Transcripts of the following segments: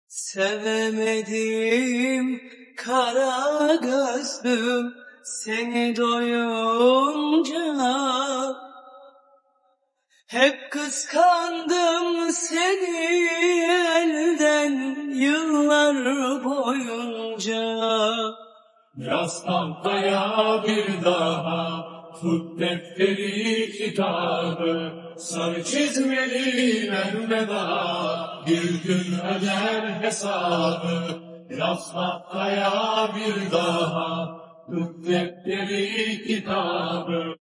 Sevemedim kara gözlüm seni doyunca. Hep kıskandım seni elden yıllar boyunca. Yaz tahtaya bir daha, tut defteri kitabı, sarı çizmeli elveda, bir gün öder hesabı. Yaz tahtaya bir daha, tut defteri kitabı.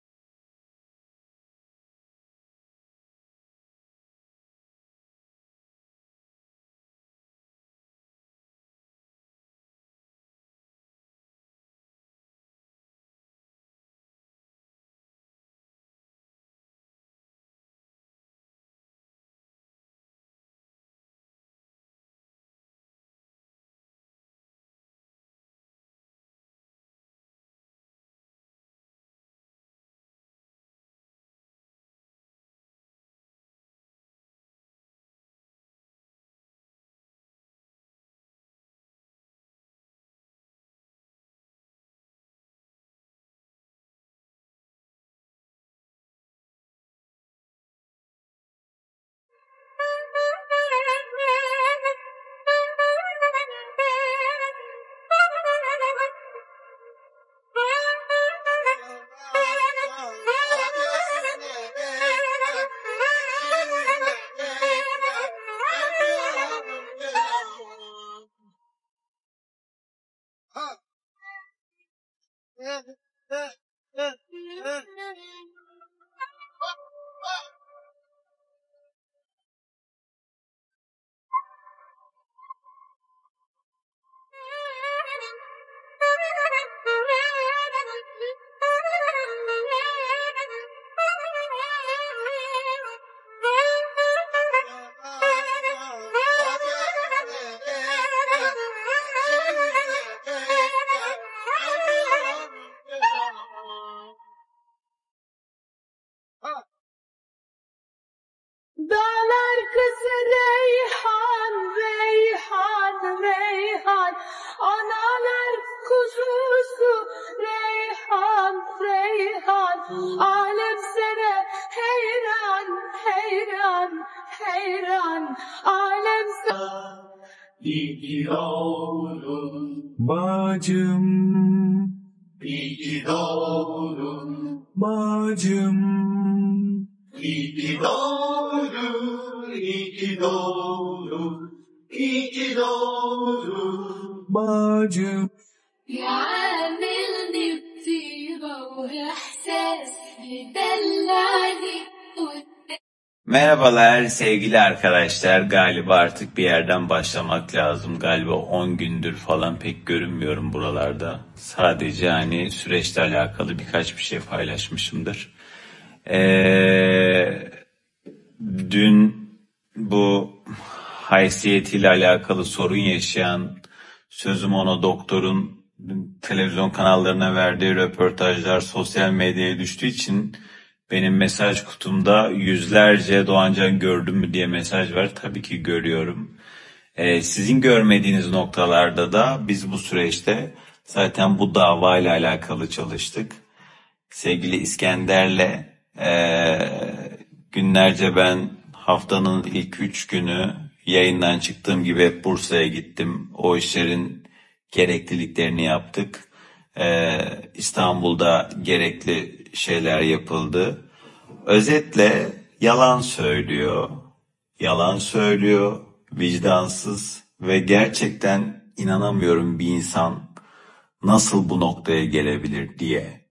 Dağlar kızı reyhan, reyhan, reyhan. Analar kuzusu reyhan, reyhan. Alem sana heyran, heyran, heyran. Alem sana... Gidiyorum Bacım, gidiyorum, bacım, gidiyorum, gidiyorum, gidiyorum. bacım. يعاملني بطيبة وإحساس يدلعني. Merhabalar sevgili arkadaşlar. Galiba artık bir yerden başlamak lazım. Galiba 10 gündür falan pek görünmüyorum buralarda. Sadece hani süreçle alakalı birkaç bir şey paylaşmışımdır. Dün bu haysiyetiyle alakalı sorun yaşayan sözüm ona doktorun televizyon kanallarına verdiği röportajlar sosyal medyaya düştüğü için benim mesaj kutumda yüzlerce Doğancan gördün mü diye mesaj var. Tabii ki görüyorum. Sizin görmediğiniz noktalarda da biz bu süreçte zaten bu davayla alakalı çalıştık. Sevgili İskender'le günlerce ben haftanın ilk 3 günü yayından çıktığım gibi hep Bursa'ya gittim. O işlerin gerekliliklerini yaptık. İstanbul'da gerekli şeyler yapıldı. Özetle yalan söylüyor, yalan söylüyor, vicdansız ve gerçekten inanamıyorum bir insan nasıl bu noktaya gelebilir diye.